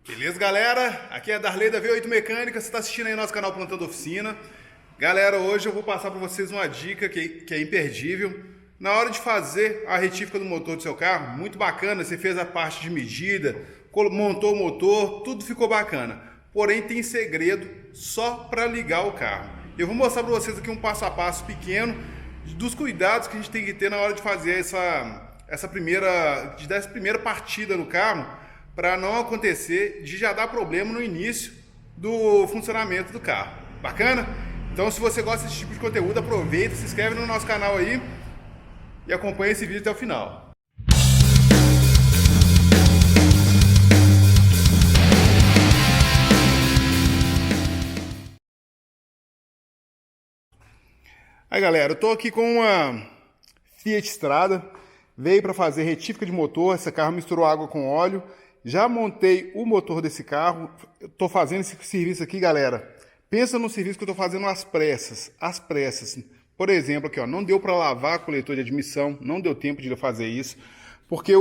Beleza, galera? Aqui é a Darley da V8 Mecânica, você está assistindo aí nosso canal Plantando Oficina. Galera, hoje eu vou passar para vocês uma dica que é imperdível. Na hora de fazer a retífica do motor do seu carro, muito bacana, você fez a parte de medida, montou o motor, tudo ficou bacana. Porém, tem segredo só para ligar o carro. Eu vou mostrar para vocês aqui um passo a passo pequeno dos cuidados que a gente tem que ter na hora de fazer essa primeira partida no carro, para não acontecer de já dar problema no início do funcionamento do carro. Bacana? Então, se você gosta desse tipo de conteúdo, aproveita, se inscreve no nosso canal aí e acompanha esse vídeo até o final. Aí, galera, eu tô aqui com uma Fiat Strada, veio para fazer retífica de motor. Esse carro misturou água com óleo. Já montei o motor desse carro, estou fazendo esse serviço aqui, galera. Pensa no serviço que eu estou fazendo às pressas. Por exemplo, aqui, ó, não deu para lavar coletor de admissão, não deu tempo de eu fazer isso, porque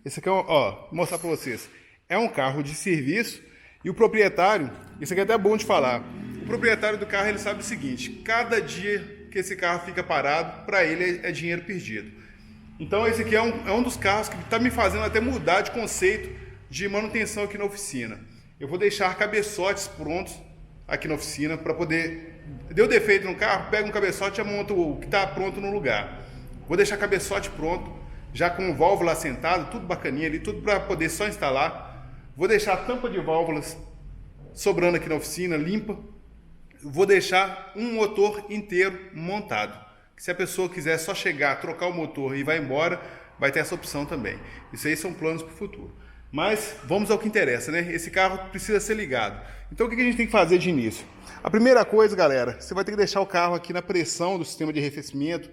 esse aqui, ó, vou mostrar para vocês, é um carro de serviço e o proprietário, isso aqui é até bom de falar, o proprietário do carro, ele sabe o seguinte: cada dia que esse carro fica parado, para ele é dinheiro perdido. Então esse aqui é um dos carros que está me fazendo até mudar de conceito de manutenção aqui na oficina. Eu vou deixar cabeçotes prontos aqui na oficina para poder... Deu defeito no carro, pega um cabeçote e monta o que está pronto no lugar. Vou deixar cabeçote pronto, já com válvula assentada, tudo bacaninha ali, tudo para poder só instalar. Vou deixar a tampa de válvulas sobrando aqui na oficina, limpa. Vou deixar um motor inteiro montado. Se a pessoa quiser só chegar, trocar o motor e vai embora, vai ter essa opção também. Isso aí são planos para o futuro. Mas vamos ao que interessa, né? Esse carro precisa ser ligado. Então o que a gente tem que fazer de início? A primeira coisa, galera, você vai ter que deixar o carro aqui na pressão do sistema de arrefecimento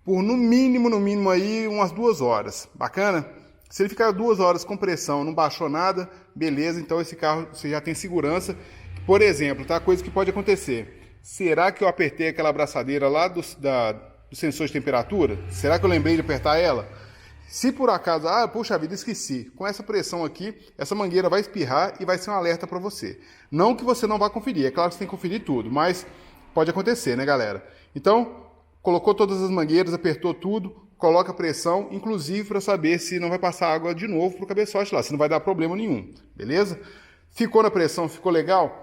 por no mínimo aí umas 2 horas. Bacana? Se ele ficar 2 horas com pressão, não baixou nada, beleza, então esse carro você já tem segurança. Por exemplo, tá? Coisa que pode acontecer. Será que eu apertei aquela abraçadeira lá do sensor de temperatura? Será que eu lembrei de apertar ela? Se por acaso, puxa vida, esqueci. Com essa pressão aqui, essa mangueira vai espirrar e vai ser um alerta para você. Não que você não vá conferir, é claro que você tem que conferir tudo, mas pode acontecer, né, galera? Então, colocou todas as mangueiras, apertou tudo, coloca a pressão, inclusive para saber se não vai passar água de novo pro cabeçote lá, se não vai dar problema nenhum, beleza? Ficou na pressão, ficou legal?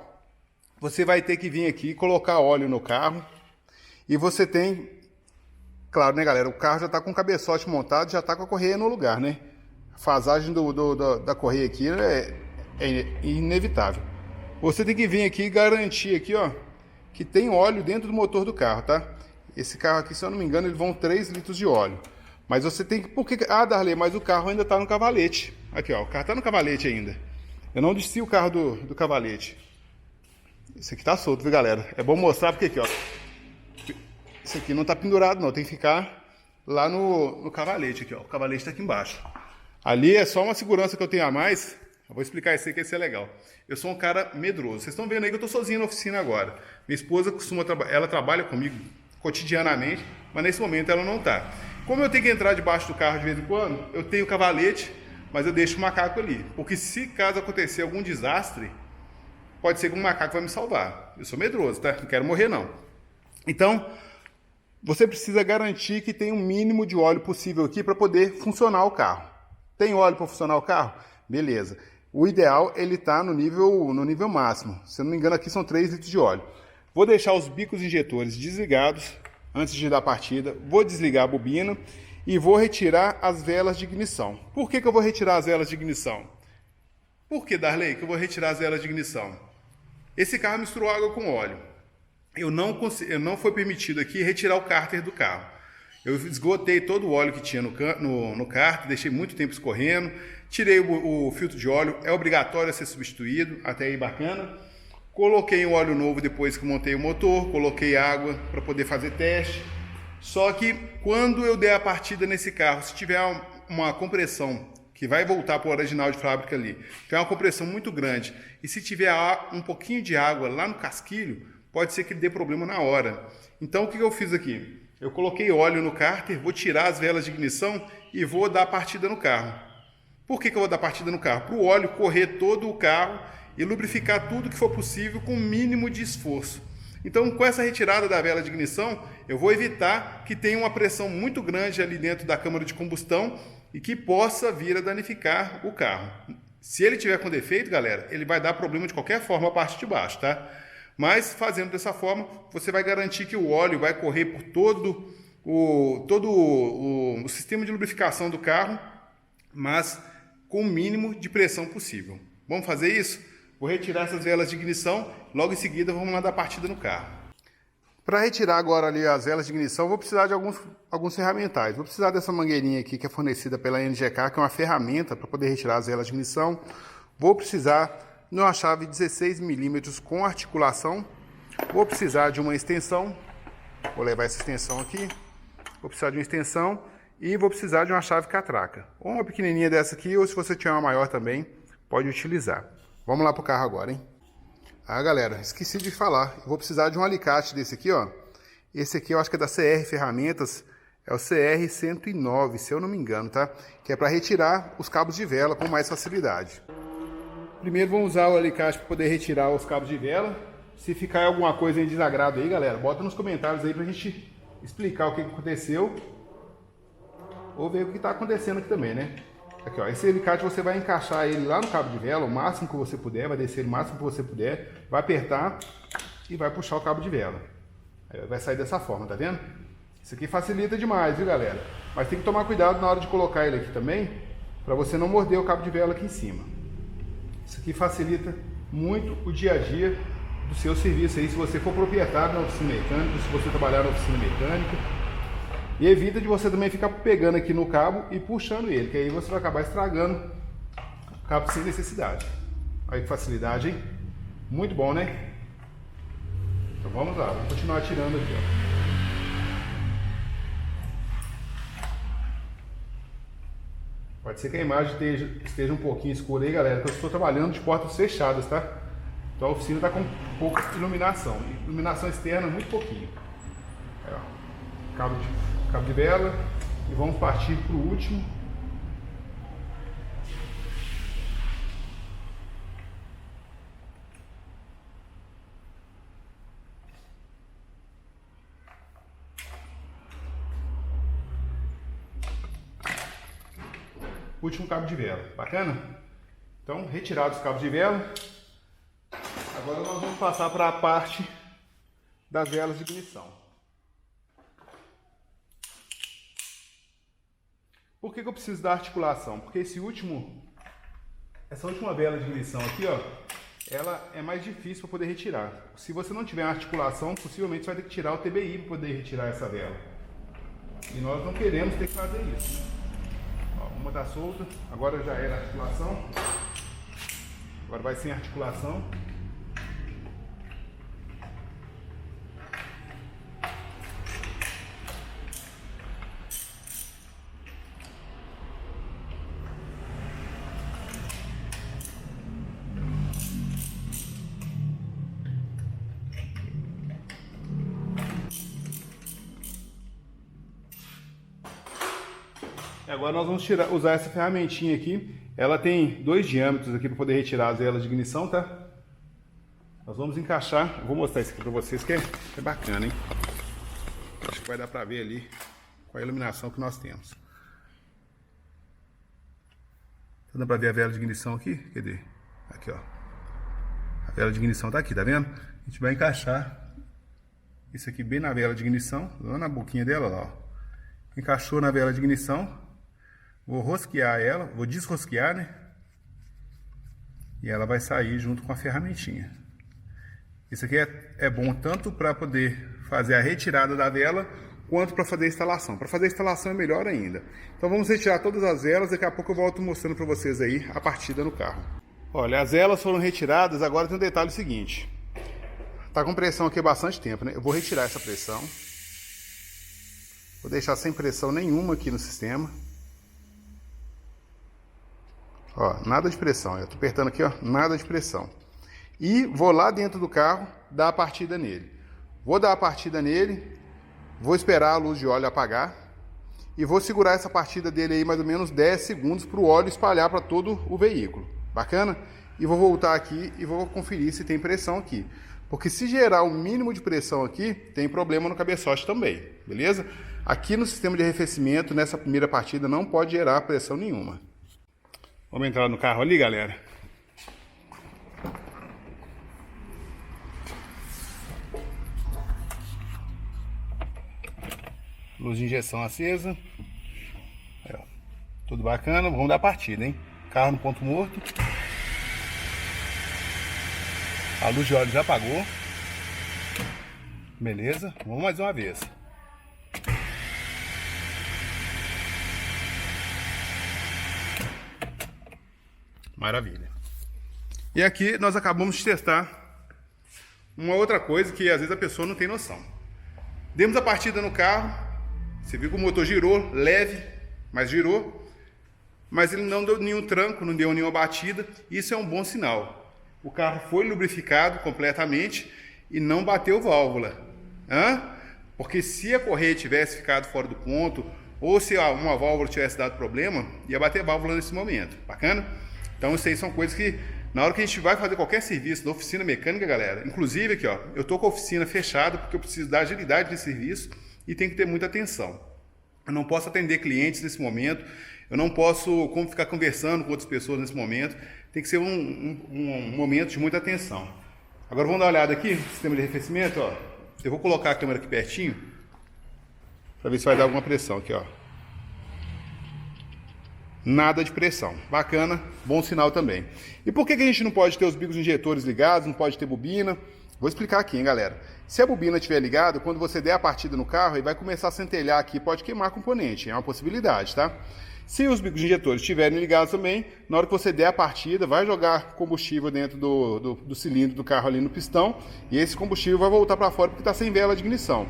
Você vai ter que vir aqui colocar óleo no carro e você tem, claro, né, galera, o carro já está com o cabeçote montado, já está com a correia no lugar, né? A fasagem da correia aqui é inevitável. Você tem que vir aqui e garantir aqui, ó, que tem óleo dentro do motor do carro, tá? Esse carro aqui, se eu não me engano, ele vão 3 litros de óleo. Mas você tem que... Darley, mas o carro ainda está no cavalete. Aqui, ó, o carro está no cavalete ainda. Eu não desci o carro do cavalete. Esse aqui tá solto, viu, galera? É bom mostrar porque aqui, ó. Esse aqui não tá pendurado, não. Tem que ficar lá no cavalete aqui, ó. O cavalete tá aqui embaixo. Ali é só uma segurança que eu tenho a mais. Eu vou explicar isso aí que isso é legal. Eu sou um cara medroso. Vocês estão vendo aí que eu tô sozinho na oficina agora. Minha esposa ela trabalha comigo cotidianamente, mas nesse momento ela não tá. Como eu tenho que entrar debaixo do carro de vez em quando, eu tenho o cavalete, mas eu deixo o macaco ali. Porque se caso acontecer algum desastre, pode ser que um macaco vai me salvar. Eu sou medroso, tá? Não quero morrer, não. Então, você precisa garantir que tem o mínimo de óleo possível aqui para poder funcionar o carro. Tem óleo para funcionar o carro? Beleza. O ideal, ele tá no nível máximo. Se eu não me engano, aqui são 3 litros de óleo. Vou deixar os bicos injetores desligados antes de dar a partida. Vou desligar a bobina e vou retirar as velas de ignição. Por que eu vou retirar as velas de ignição? Por que, Darley, que eu vou retirar as velas de ignição? Esse carro misturou água com óleo. Não foi permitido aqui retirar o cárter do carro. Eu esgotei todo o óleo que tinha no cárter, deixei muito tempo escorrendo, tirei o filtro de óleo, é obrigatório ser substituído, até aí bacana. Coloquei um óleo novo depois que montei o motor, coloquei água para poder fazer teste. Só que quando eu der a partida nesse carro, se tiver uma compressão que vai voltar para o original de fábrica ali, tem uma compressão muito grande, e se tiver um pouquinho de água lá no casquilho, pode ser que ele dê problema na hora. Então o que eu fiz aqui? Eu coloquei óleo no cárter, vou tirar as velas de ignição e vou dar a partida no carro. Por que eu vou dar partida no carro? Para o óleo correr todo o carro e lubrificar tudo que for possível com o mínimo de esforço. Então, com essa retirada da vela de ignição, eu vou evitar que tenha uma pressão muito grande ali dentro da câmara de combustão e que possa vir a danificar o carro. Se ele tiver com defeito, galera, ele vai dar problema de qualquer forma a parte de baixo, tá? Mas fazendo dessa forma, você vai garantir que o óleo vai correr por todo o sistema de lubrificação do carro, mas com o mínimo de pressão possível. Vamos fazer isso? Vou retirar essas velas de ignição, logo em seguida vamos mandar a partida no carro. Para retirar agora ali as velas de ignição, vou precisar de alguns ferramentais. Vou precisar dessa mangueirinha aqui que é fornecida pela NGK, que é uma ferramenta para poder retirar as velas de ignição. Vou precisar de uma chave 16 milímetros com articulação. Vou precisar de uma extensão. Vou levar essa extensão aqui. Vou precisar de uma extensão e vou precisar de uma chave catraca. Ou uma pequenininha dessa aqui, ou se você tiver uma maior também, pode utilizar. Vamos lá pro carro agora, hein? Ah, galera, esqueci de falar. Eu vou precisar de um alicate desse aqui, ó. Esse aqui eu acho que é da CR Ferramentas. É o CR 109, se eu não me engano, tá? Que é para retirar os cabos de vela com mais facilidade. Primeiro vamos usar o alicate para poder retirar os cabos de vela. Se ficar alguma coisa em desagrado aí, galera, bota nos comentários aí pra gente explicar o que aconteceu. Ou ver o que está acontecendo aqui também, né? Aqui, ó, esse alicate você vai encaixar ele lá no cabo de vela, o máximo que você puder, vai descer o máximo que você puder, vai apertar e vai puxar o cabo de vela. Aí vai sair dessa forma, tá vendo? Isso aqui facilita demais, viu, galera? Mas tem que tomar cuidado na hora de colocar ele aqui também, para você não morder o cabo de vela aqui em cima. Isso aqui facilita muito o dia a dia do seu serviço aí, se você for proprietário na oficina mecânica, se você trabalhar na oficina mecânica. E evita de você também ficar pegando aqui no cabo e puxando ele, que aí você vai acabar estragando o cabo sem necessidade. Olha que facilidade, hein? Muito bom, né? Então vamos lá, vou continuar tirando aqui, ó. Pode ser que a imagem esteja um pouquinho escura aí, galera, porque eu estou trabalhando de portas fechadas, tá? Então a oficina está com pouca iluminação. Iluminação externa, muito pouquinho. Aí, ó. Cabo de vela. E vamos partir para o último. Último cabo de vela. Bacana? Então, retirados os cabos de vela. Agora nós vamos passar para a parte das velas de ignição. Por que eu preciso da articulação? Porque essa última vela de ignição aqui, ó, ela é mais difícil para poder retirar. Se você não tiver articulação, possivelmente você vai ter que tirar o TBI para poder retirar essa vela. E nós não queremos ter que fazer isso. Ó, uma está solta, agora já era a articulação. Agora vai sem articulação. Agora nós vamos usar essa ferramentinha aqui. Ela tem 2 diâmetros aqui para poder retirar as velas de ignição, tá? Nós vamos encaixar. Eu vou mostrar isso aqui para vocês que é bacana, hein? Acho que vai dar para ver ali com a iluminação que nós temos. Dá para ver a vela de ignição aqui? Cadê? Aqui, ó. A vela de ignição tá aqui, tá vendo? A gente vai encaixar isso aqui bem na vela de ignição, lá na boquinha dela, lá, ó. Encaixou na vela de ignição. Vou rosquear ela, vou desrosquear, né? E ela vai sair junto com a ferramentinha. Isso aqui é bom tanto para poder fazer a retirada da vela, quanto para fazer a instalação. Para fazer a instalação é melhor ainda. Então vamos retirar todas as velas, daqui a pouco eu volto mostrando para vocês aí a partida no carro. Olha, as velas foram retiradas, agora tem um detalhe seguinte. Tá com pressão aqui há bastante tempo, né? Eu vou retirar essa pressão. Vou deixar sem pressão nenhuma aqui no sistema. Ó, nada de pressão. Eu tô apertando aqui, ó, nada de pressão. E vou lá dentro do carro dar a partida nele. Vou dar a partida nele, vou esperar a luz de óleo apagar e vou segurar essa partida dele aí mais ou menos 10 segundos para o óleo espalhar para todo o veículo. Bacana? E vou voltar aqui e vou conferir se tem pressão aqui. Porque se gerar o mínimo de pressão aqui, tem problema no cabeçote também, beleza? Aqui no sistema de arrefecimento, nessa primeira partida, não pode gerar pressão nenhuma. Vamos entrar no carro ali, galera. Luz de injeção acesa. Aí, ó. Tudo bacana, vamos dar partida, hein? Carro no ponto morto. A luz de óleo já apagou. Beleza, vamos mais uma vez. Maravilha. E aqui nós acabamos de testar uma outra coisa que às vezes a pessoa não tem noção. Demos a partida no carro. Você viu que o motor girou, leve, mas girou. Mas ele não deu nenhum tranco, não deu nenhuma batida. Isso é um bom sinal. O carro foi lubrificado completamente e não bateu válvula. Porque se a correia tivesse ficado fora do ponto, ou se uma válvula tivesse dado problema, ia bater válvula nesse momento. Bacana? Então isso aí são coisas que, na hora que a gente vai fazer qualquer serviço da oficina mecânica, galera, inclusive aqui, ó, eu tô com a oficina fechada porque eu preciso dar agilidade de serviço e tem que ter muita atenção. Eu não posso atender clientes nesse momento, eu não posso ficar conversando com outras pessoas nesse momento, tem que ser um momento de muita atenção. Agora vamos dar uma olhada aqui no sistema de arrefecimento, ó. Eu vou colocar a câmera aqui pertinho, para ver se vai dar alguma pressão aqui, ó. Nada de pressão. Bacana, bom sinal também. E por que a gente não pode ter os bicos injetores ligados, não pode ter bobina? Vou explicar aqui, hein, galera. Se a bobina estiver ligada, quando você der a partida no carro, ele vai começar a centelhar aqui, pode queimar componente, é uma possibilidade, tá? Se os bicos injetores estiverem ligados também, na hora que você der a partida, vai jogar combustível dentro do cilindro do carro ali no pistão, e esse combustível vai voltar para fora porque está sem vela de ignição.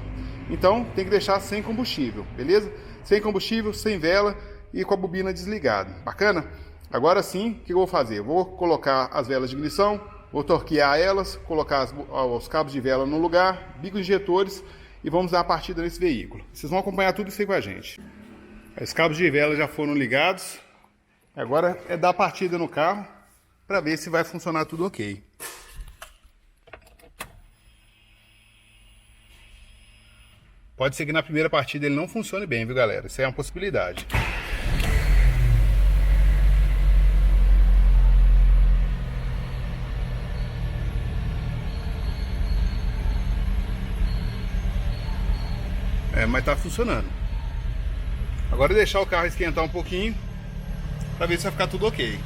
Então, tem que deixar sem combustível, beleza? Sem combustível, sem vela e com a bobina desligada. Bacana? Agora sim, o que eu vou fazer? Eu vou colocar as velas de ignição, vou torquear elas, colocar os cabos de vela no lugar, bicos injetores e vamos dar a partida nesse veículo. Vocês vão acompanhar tudo isso aí com a gente. Os cabos de vela já foram ligados. Agora é dar a partida no carro para ver se vai funcionar tudo ok. Pode ser que na primeira partida ele não funcione bem, viu, galera? Isso é uma possibilidade. Mas tá funcionando. Agora é deixar o carro esquentar um pouquinho para ver se vai ficar tudo ok.